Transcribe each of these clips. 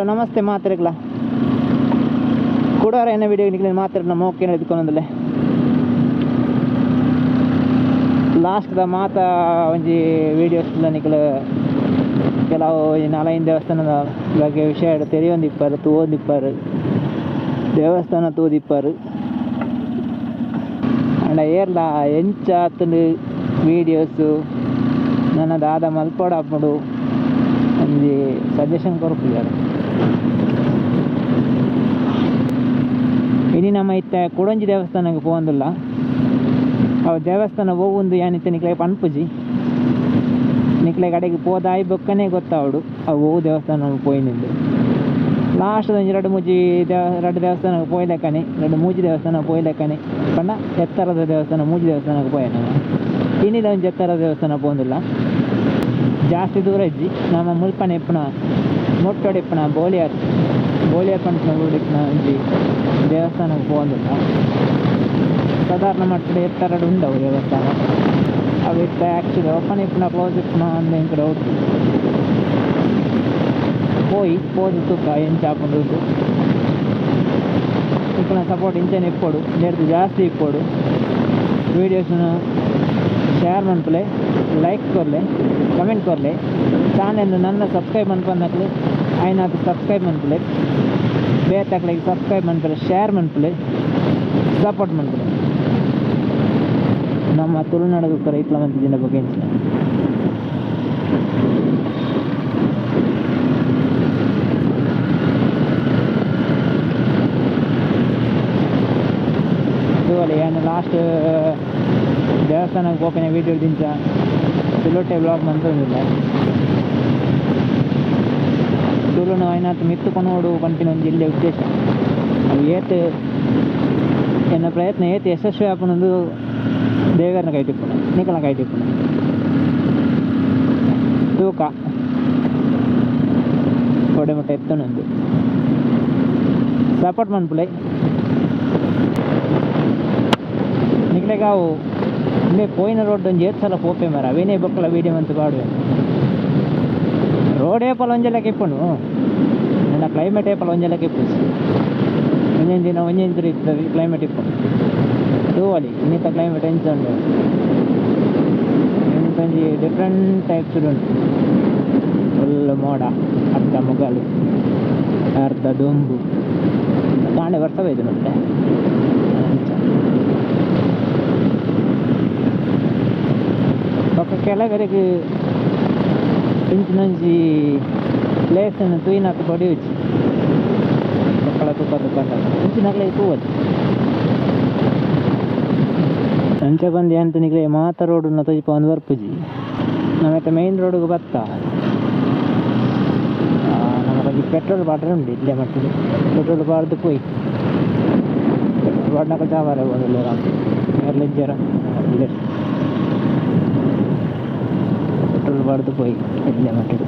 ನಮಸ್ತೆ ಮಾತ್ರೆಗಳ ಕೂಡಾರ ಏನ ವಿಡಿಯೋ ನಿಖಿಲ ಮಾತ್ರ ನಮ್ಮ ಓಕೆ ಎದ್ಕೊಂಡಂದಲ್ಲೇ ಲಾಸ್ಟ್ದ ಮಾತ ಒಂಜಿ ವೀಡಿಯೋಸ್ಲ ನಿಖಿಲ ಕೆಲವು ನಾಲೈದು ದೇವಸ್ಥಾನದ ಬಗ್ಗೆ ವಿಷಯ ತೆರೆಯೊಂದಿಪ್ಪರು ತೂವೊಂದಿಪ್ಪರು ದೇವಸ್ಥಾನ ತೂದಿಪ್ಪರು ಅಂಡ ಏರ್ಲ ಎಂಚಾತಂದು ವೀಡಿಯೋಸು ನನ್ನದು ಆದ ಮಲ್ಪೋಡು ಅಪ್ಪಡು ಒಂದು ಸಜೆಷನ್ ಕೊರಪಿದ್ದಾರೆ ಇನಿ ನಮ್ಮ ಇತ್ತ ಕುಡಂಜಿ ದೇವಸ್ಥಾನಕ್ಕೆ ಹೋಗಂದಿಲ್ಲ ಅವು ದೇವಸ್ಥಾನ ಹೋಗುಂದು ಏನಿತ್ತು ನಿಕ್ಲೆ ಪನ್ಪುಜಿ ನಿಕ್ಲೆ ಕಡೆಗೆ ಹೋದಾಯಿ ಬೊಕ್ಕನೇ ಗೊತ್ತಾವಡು ಅವು ಹೋಗು ದೇವಸ್ಥಾನ ಪೋಯಿನಿಂದು ಲಾಸ್ಟ್ ಒಂಜಿ ಎರಡು ದೇವಸ್ಥಾನಕ್ಕೆ ಪೋಯ್ಲೆಕ್ಕನೆ ಮೂಜಿ ದೇವಸ್ಥಾನಕ್ಕೆ ಪೋಯ್ಲೆಕ್ಕನೆ ಪಂಡ ಎತ್ತರದ ದೇವಸ್ಥಾನ ಮೂಜಿ ದೇವಸ್ಥಾನಕ್ಕೆ ಪೋಯ ಇನ್ನಿದ ಒಂದು ಎತ್ತರದ ದೇವಸ್ಥಾನ ಪೋಂದಿಲ್ಲ ಜಾಸ್ತಿ ದೂರ ಇಜ್ಜಿ ನಮ್ಮ ಮುಲ್ಪನ ಇಪ್ಪನ ಮೊಟ್ಟೋಡು ಇಪ್ಪನ ಬೋಲಿಯಾರ್ ಪಂಚನ ಊಡಿಪ್ಪನ ಒಂಜಿ ದೇವಸ್ಥಾನಕ್ಕೆ ಪೋಂದಿಲ್ಲ ಸಾಧಾರಣ ಮಟ್ಟದ ಎತ್ತರಡು ಉಂಡವು ದೇವಸ್ಥಾನ ಅವು ಇತ್ತ ಆ್ಯಕ್ಚುಲಿ ಓಪನ್ ಇಪ್ಪನ ಕ್ಲೋಸ್ ಇಪ್ಪನ ಅಂದ ಇಂಕ ಡೌಟ್ ಪೋದು ತೂಕ ಎಂಚಾಪುಂಡು ಇಪ್ಪನ ಸಪೋರ್ಟ್ ಇಂಚನೆ ಇಪ್ಪೋಡು ನೆಡ್ದು ಜಾಸ್ತಿ ಇಪ್ಪೋಡು ವೀಡಿಯೋಸ್ನ ಶೇರ್ ಮನ್ಪಲೆ ಲೈಕ್ ಕೊರ್ಲೆ ಕಮೆಂಟ್ ಕೊರ್ಲೆ ಚಾನೆಲ್ ನನ್ನ ಸಬ್ಸ್ಕ್ರೈಬ್ ಮನ್ಪನ್ನಕ್ಲೆ ಆಯ್ನಾತು ಸಬ್ಸ್ಕ್ರೈಬ್ ಮನ್ಪಲೆ ಬೇತಕ್ಲಿಗೆ ಸಬ್ಸ್ಕ್ರೈಬ್ ಮನ್ಪಲೆ ಶೇರ್ ಮನ್ಪಲೆ ಸಪೋರ್ಟ್ ಮನ್ಪಲೆ ನಮ್ಮ ತುಳುನಾಡು ರೈತಲ ಮಂತಿನ ಬಗ್ಗೆ ಇವಾಗ ಏನು ಲಾಸ್ಟ್ ದೇವಸ್ಥಾನಕ್ಕೆ ಹೋಗಿನ ವೀಡಿಯೋ ದಿಂಚ ತುಳುಟೆ ಬ್ಲಾಗ್ ಮಂತೊಂದಿಲ್ಲ ತುಳುನು ಐನಾತು ಮಿತ್ತುಕೊಂಡು ನೋಡು ಪಂಪಿನ ಒಂದು ಜಿಲ್ಲೆ ಉದ್ದೇಶ ಅದು ಏತು ಎನ್ನ ಪ್ರಯತ್ನ ಏತು ಯಶಸ್ವಿ ಆಪನೊಂದು ದೇವರನ್ನ ಕೈಟಿಪ್ಪುಣ ನಿಖಲ ಕೈಟಿಪ್ಪುಣ ತೂಕ ಕೊಡೆ ಮುಟ್ಟ ಎತ್ತನೊಂದು ಸಪೋರ್ಟ್ ಮನ್ಪುಲೆ ನಿಕ್ಲೆಗೆ ಅವು ಇಲ್ಲೇ ಪೋಯಿನ ರೋಡ್ ಒಂದು 7 ಸಲ ಪೋಪೆ ಮರ ಅವೇನೇ ಬಕ್ಕಲ ವೀಡಿಯೋ ಅಂತ ಪಾಡುವೆ ರೋಡ್ ಏಪಲ್ ಒಂಜೆಲ್ಲ ಕೆಪ್ಪನು ನನ್ನ ಕ್ಲೈಮೇಟ್ ಏಪಲ್ ಒಂಜೆಲ್ಲ ಕೆಪ್ಪುಸ್ ಒಂದೊಂದು ದಿನ ಒಂದೊಂದು ರೀತಿ ಕ್ಲೈಮೇಟ್ ಇಪ್ಪನು ತೂವಲಿ ಇನ್ನಿತ ಕ್ಲೈಮೇಟ್ ಎಂಚುಂಡು ಇಂಕೊಂಜಿ ಡಿಫ್ರೆಂಟ್ ಟೈಪ್ಸ್ ಉಂಟು ಫುಲ್ ಮೋಡ ಅರ್ಧ ಮುಗಲು ಅರ್ಧ ದೊಂಬು ಕಾಂಡೆ ವರ್ಷವೈದು ಮತ್ತೆ ఒక ಕೆಳಗಡೆಗೆ ಇಂಚಿನೊಂಜಿ ಪ್ಲೇಸನ್ನು ತೂಯಿನಾತು ಪಡೆಯುಚ್ಚಿ ಮಕ್ಕಳ ತುಕ್ಕ ಇಂಚಿನಕ್ಲೆ ತೂವಲ್ಲಿ ಅಂಚ ಬಂದು ಅಂತನಿಗೆ ಮಾತ ರೋಡನ್ನ ತಜಿಪ ಒಂದು ಬರ್ಪುಜಿ ನಮ್ಮತ್ತೆ ಮೈನ್ ರೋಡಿಗೆ ಬತ್ತ ನಮಗೆ ಪೆಟ್ರೋಲ್ ಬಾಟ್ರೆ ಉಂಟು ಇಲ್ಲೇ ಮಟ್ಟಿಗೆ ಪೆಟ್ರೋಲ್ ಬಾರ್ದು ಪೋಯಿ ಪೆಟ್ರೋಲ್ ಬಾಡ್ನಾಕ ಚಾವಾರ ಹೋಗಲ್ಲ ಎರ್ಲಿಜ್ಜರ ಇಲ್ಲೇ പെട്രോൾ പാടത്ത് പോയി ഇല്ല മറ്റൊരു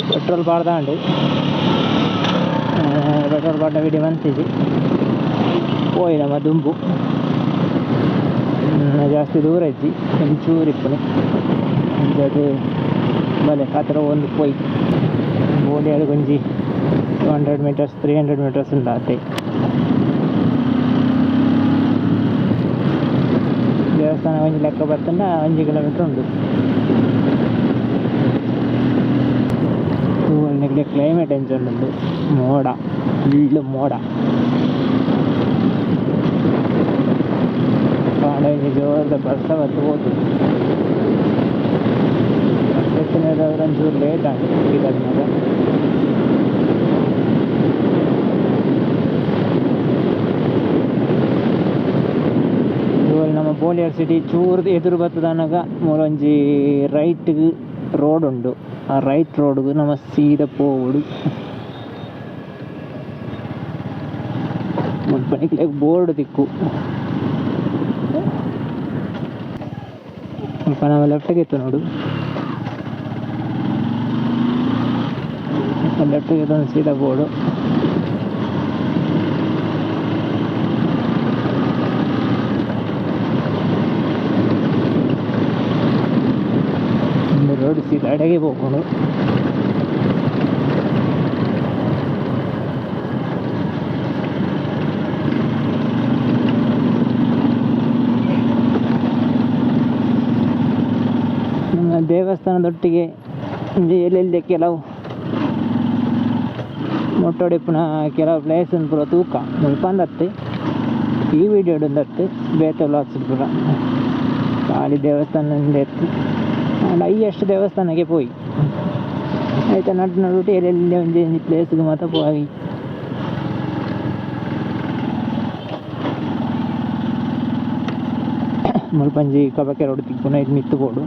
പെട്രോൾ പാടതാണ്ട് പെട്രോൾ പാടിನ ವಿಡಿಯೋ ಬಂತಿದ್ವಿ പോയി ನಮ್ಮ ದುಂಬು ಜಾಸ್ತಿ ದೂರ ಇದ್ದಿ ಒಂಚೂರು ಇಪ್ಪನೆ ಅದು ಬಲೆ ಹತ್ರ ಒಂದು ಪೋಯ್ ಬೋಲಿ ಅದು ಕೊಂಚಿ 200 meters 300 meters ಉಂಟಾತೆ ದೇವಸ್ಥಾನ ಒಂಜಿ ಲೆಕ್ಕ ಬರ್ತಂಡ 1 ಕಿಲೋಮೀಟರ್ ಉಂಟು ನೆಗಡಿ ಕ್ಲೈಮೇಟ್ ಎಂಚುಂಡು ಮೋಡ ಫುಲ್ಲು ಮೋಡ ಕಾಡಂಜಿ ಜೋರದ ಬರ್ಸ ಬತ್ತು ಹೋತು ಎತ್ತಿನದಾದ್ರೆ ಒಂಚೂರು ಲೇಟ್ ಆಗಿ ಇದಾದ್ಮೇಲೆ ನಮ್ಮ ಬೋಲಿಯಾರ್ ಸಿಟಿ ಚೂರ್ದು ಎದುರು ಬರ್ತದನಾಗ ಮೂಲೊಂಜಿ ರೈಟ್ ರೋಡ್ ಉಂಡು ಆ ರೈಟ್ ರೋಡ್ಗೆ ನಮ್ಮ ಸೀದಾ ಪೋವುಡು ಮುನ್ಪನಿಕ್ಲೆ ಬೋರ್ಡ್ ದಿಕ್ಕು ಸ್ವಲ್ಪ ನಾವು ಲೆಫ್ಟಿಗೆ ಇತ್ತು ನೋಡು ಲೆಫ್ಟಿಗೆ ಇತ್ತು ಸೀದಾ ಬೋರ್ಡು ಸೀದಾ ಅಡೆಗೆ ಹೋಗೋಣ. ನಮ್ಮ ದೇವಸ್ಥಾನದೊಟ್ಟಿಗೆ ಎಲ್ಲೆಲ್ಲಿ ಕೆಲವು ಮುಟ್ಟೊಡಿಪುನ ಕೆಲವು ಪ್ಲೇಸ್ ಪೂರ ತೂಕ ಮುಲ್ಪಂದತ್ತು ಈ ವಿಡಿಯೋಡೊಂದತ್ತು ಬೇತೆ ವ್ಲಾಗ್ಸ್ ಪೂರ ಖಾಲಿ ದೇವಸ್ಥಾನದಿಂದ ಎತ್ತು ಅಂಡ್ ಹೈಯೆಸ್ಟ್ ದೇವಸ್ಥಾನಕ್ಕೆ ಪೋಯಿ ಆಯ್ತಾ ನಡು ನಡುಟು ಎಲ್ಲೆಲ್ಲಿ ಒಂಜಿ ಪ್ಲೇಸ್ಗೆ ಮಾತ್ರ ಪೋಯಿ ಮುಲ್ಪಂಜಿ ಕಬಕ್ಕೆ ರೋಡ್ ತಿಕ್ಕುನ ಇದು ಮಿತ್ತು ಬೋಡು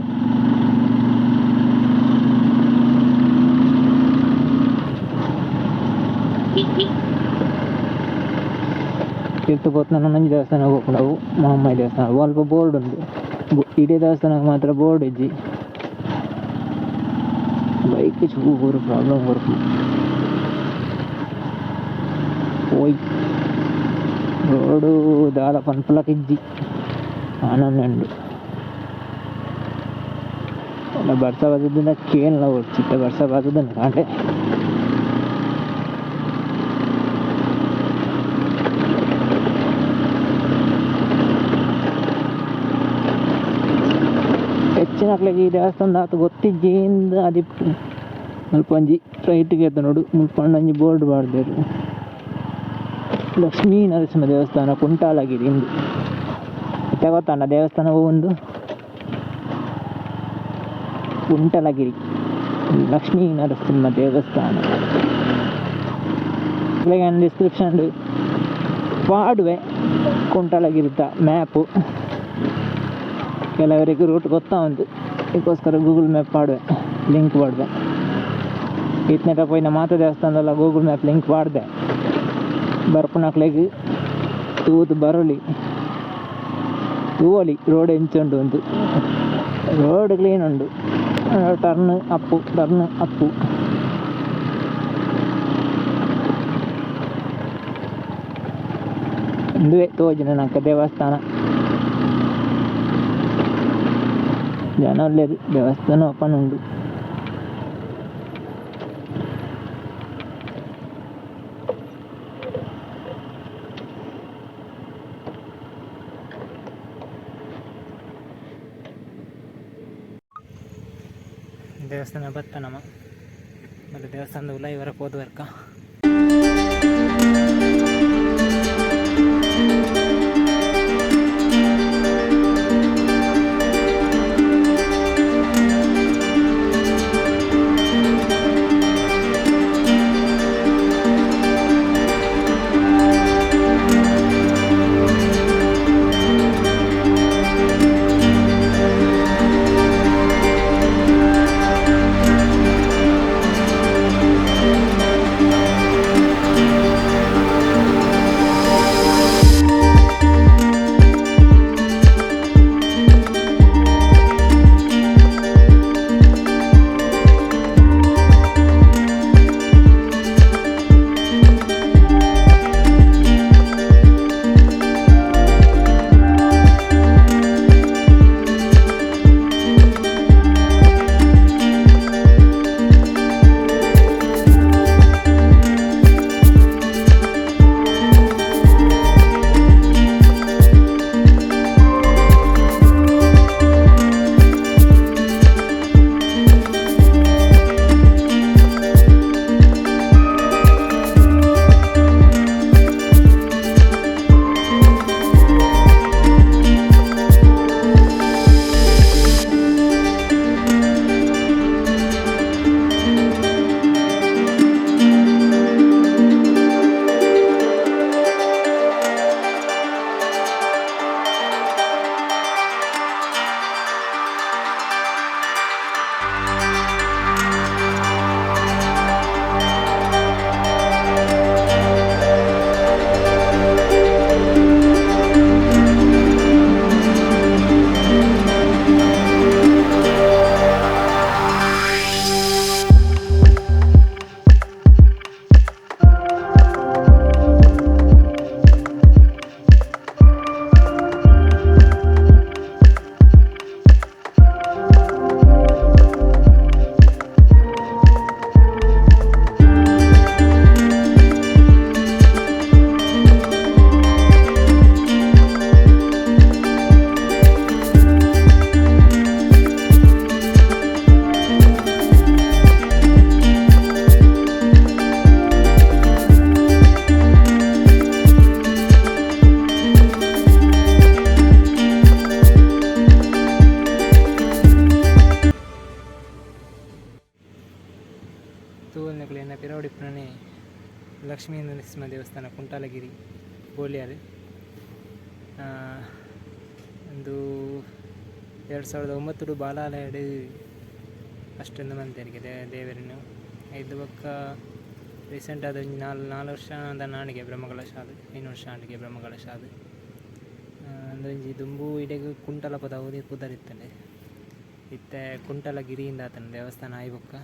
ತೀರ್ಥಪೋತ್ನ ನಂಜಿ ದೇವಸ್ಥಾನ ಹೋಗ್ಕೊಂಡವು ಮಹಮ್ಮಯ್ಯ ದೇವಸ್ಥಾನ ಸ್ವಲ್ಪ ಬೋರ್ಡ್ ಉಂಟು ಇಡೀ ದೇವಸ್ಥಾನಕ್ಕೆ ಮಾತ್ರ ಬೋರ್ಡ್ ಇಜ್ಜಿ ಬೈಕ್ ಚೂರು ಪ್ರಾಬ್ಲಮ್ ಬರ್ಕು ಹೋಯ್ ರೋಡು ದಾಲ ಪನ್ಪಲಕ್ಕೆ ಇಜ್ಜಿ ಆನಂದು ಎಲ್ಲ ಬರ್ಸ ಬರ್ತದಿಂದ ಕೇಳಲ್ಲ ಚಿಕ್ಕ ಬರ್ಸ ಬರ್ತದನ್ನು ಕಾಂಟೆ ಹೆಚ್ಚಿನ ಮಕ್ಳಿಗೆ ಈ ದೇವಸ್ಥಾನದ ಆತು ಗೊತ್ತಿಜ್ಜಿಯಿಂದ ಅದಿಪ್ಪು ಸ್ವಲ್ಪ ಒಂಜಿ ರೈಟ್ಗೆ ಎತ್ತ ನೋಡು ಮುಲ್ಪಂಡು ಒಂಜಿ ಬೋರ್ಡ್ ಬಾರ್ದೇರು ಲಕ್ಷ್ಮೀ ನರಸಿಂಹ ದೇವಸ್ಥಾನ ಕುಂಟಾಲಗಿರಿ ಇಂದು ಇತ್ತ ಗೊತ್ತಣ್ಣ ದೇವಸ್ಥಾನ ಒಂದು ಕುಂಟಲಗಿರಿ ಲಕ್ಷ್ಮೀ ನರಸಿಂಹ ದೇವಸ್ಥಾನ ಡಿಸ್ಕ್ರಿಪ್ಷನ್ ಪಾಡುವೆ ಕುಂಟಲಗಿರಿತ ಮ್ಯಾಪು ಕೆಲವರಿಗೆ ರೂಟ್ ಗೊತ್ತಾ ಉಂಟು ಇದಕ್ಕೋಸ್ಕರ ಗೂಗಲ್ ಮ್ಯಾಪ್ ಪಾಡುವೆ ಲಿಂಕ್ ಮಾಡಿದೆ ಇತ್ನೆಟ ಪೋಯಿನ ಮಾತಾ ದೇವಸ್ಥಾನದಲ್ಲ ಗೂಗಲ್ ಮ್ಯಾಪ್ ಲಿಂಕ್ ಮಾಡಿದೆ ಬರ್ಪುನಕ್ಲೆಗ್ ತೂತು ಬರಲಿ ತೂವಲಿ ರೋಡ್ ಎಂಚುಂಡು ಉಂಟು ರೋಡ್ ಕ್ಲೀನ್ ಉಂಡು ಟರ್ನ್ ಅಪ್ಪು ಇಂದುವೆ ತೋಜಿನ ನಂಕ ದೇವಸ್ಥಾನ ಜನ ಒಳ್ಳೆಯದು ದೇವಸ್ಥಾನ ಓಪನ್ ಉಂಡು ದೇವಸ್ಥಾನ ಬತ್ತ ನಮ್ಮ ಮತ್ತೆ ದೇವಸ್ಥಾನದ ಉಲ ಇವರ ಹೋದ್ವರ್ಕ ತೂವಲ್ನಕ್ಲೆನ ಪಿರವಡಿಪ್ಪನೇ ಲಕ್ಷ್ಮೀ ನರಸಿಂಹ ದೇವಸ್ಥಾನ ಕುಂಟಾಲಗಿರಿ bolyar ಒಂದು 2009 ಬಾಲಾಲಯಡು ಅಷ್ಟೊಂದು ಮಂದಿರಿಗೆ ದೇವರನ್ನು ಐದು ಪಕ್ಕ ರೀಸೆಂಟ್ ಆದ 4 ವರ್ಷ ಅಂತ ನಾಡಿಗೆ ಬ್ರಹ್ಮಗಳ ಶಾಲೆ 5 ವರ್ಷ ಆಡಿಗೆ ಬ್ರಹ್ಮಗಳ ಶಾಲೆ ಅಂದೊಂಜಿ ದುಂಬು ಇಡೆಗ್ ಕುಂಟಲ ಪದ ಓದಿ ಪುದರಿತ್ತಂಡೆ ಇತ್ತೆ ಕುಂಟಲಗಿರಿಯಿಂದ ಆತನ ದೇವಸ್ಥಾನ ಆಯ್ಬೊಕ್ಕ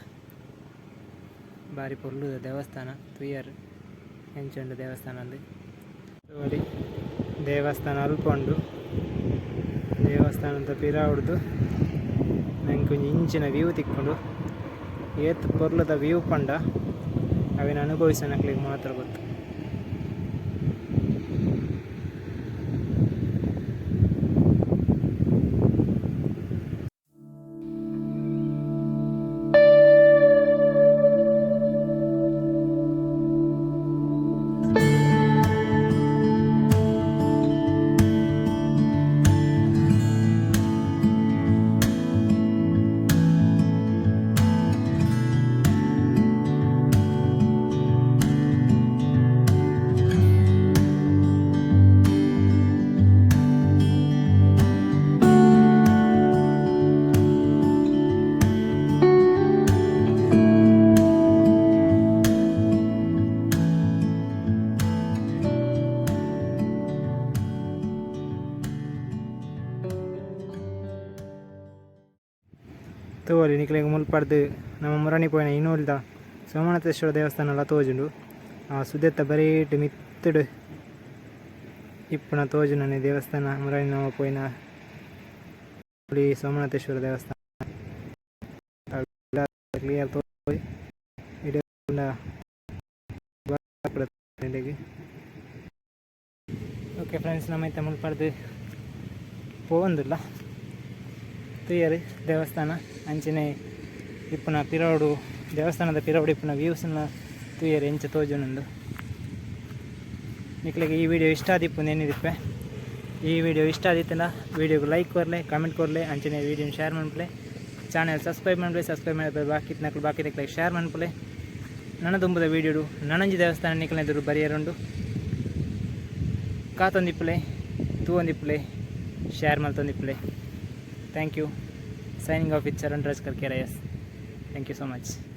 ಬಾರಿ ಪೊರ್ಲುದ ದೇವಸ್ಥಾನ ತುಯ್ಯರ್ ಹೆಂಚಂಡು ದೇವಸ್ಥಾನ ಅಂದು ನೋಡಿ ದೇವಸ್ಥಾನ ಅಲ್ಪ ಉಂಡು ದೇವಸ್ಥಾನದ ಪಿರ ಹೊಡೆದು ನಂಗೆ ಕೊಂಚ ಇಂಚಿನ ವ್ಯೂ ತಿಕ್ಕೊಂಡು ಏತ್ ಪೊರ್ಲದ ವ್ಯೂ ಪಂಡ ಅವೇನು ಅನುಭವಿಸೋನಕ್ಲಿಗೆ ಮಾತ್ರ ಗೊತ್ತು. ತೋಲಿ ನಿಕ್ಲೆಗೆ ಮುಲ್ಪಡ್ದು ನಮ್ಮ ಮುರಣಿ ಪೋಯಿನ ಇನ್ನೂಲ್ದ ಸೋಮನಾಥೇಶ್ವರ ದೇವಸ್ಥಾನ ಎಲ್ಲ ತೋಜುಂಡು ಆ ಸುದೆತ್ತ ಬರೀಟ್ ಮಿತ್ತಡು ಇಪ್ಪುನ ತೋಜುನನೆ ದೇವಸ್ಥಾನ ಮುರಣಿ ನಮ್ಮ ಪೋಯಿನ ಸೋಮನಾಥೇಶ್ವರ ದೇವಸ್ಥಾನ ಕ್ಲಿಯರ್ ತೋಜಿ ಓಕೆ ಫ್ರೆಂಡ್ಸ್ ನಮ್ಮೈತೆ ಮುಲ್ಪಡ್ದು ಪೋವಂದಿಲ್ಲ ತುಯ್ಯರು ದೇವಸ್ಥಾನ ಅಂಚನೆ ಇಪ್ಪುನ ಪಿರವಡು ದೇವಸ್ಥಾನದ ಪಿರವಡು ಇಪ್ಪುನ ವ್ಯೂಸನ್ನ ತುಯ್ಯರು ಎಂಚ ತೋಜುನಂದು ನಿಕ್ಲೆಗೆ ಈ ವಿಡಿಯೋ ಇಷ್ಟ ಆದಿಪ್ಪು ಏನಿದಿಪ್ಪೆ ಈ ವಿಡಿಯೋ ಇಷ್ಟ ಆದಿತ್ತಲ್ಲ ವಿಡಿಯೋಗೆ ಲೈಕ್ ಕೊರ್ಲೆ ಕಮೆಂಟ್ ಕೊರ್ಲೆ ಅಂಚನೆ ವಿಡಿಯೋನ ಶೇರ್ ಮಾಡ್ಪಲೆ ಚಾನಲ್ ಸಬ್ಸ್ಕ್ರೈಬ್ ಮಾಡ್ಲೆ ಸಬ್ಸ್ಕ್ರೈಬ್ ಮಾಡಿದ್ರೆ ಬಾಕಿ ನಿಕ್ಲೆಗೆ ಶೇರ್ ಮಾಡ್ಪಲೆ ನನ್ನ ತುಂಬದ ವೀಡಿಯೋಡು ನನಂಜಿ ದೇವಸ್ಥಾನ ನಿಕ್ಲೆದುರು ಬರಿಯರುಂಡು ಕಾತೊಂದಿಪ್ಪಲೆ ತೂವೊಂದಿಪ್ಪಲೆ share ಮಲ್ತೊಂದಿಪ್ಪಲೆ. Thank you. Signing off with Charan Rajkar KRS. Thank you so much.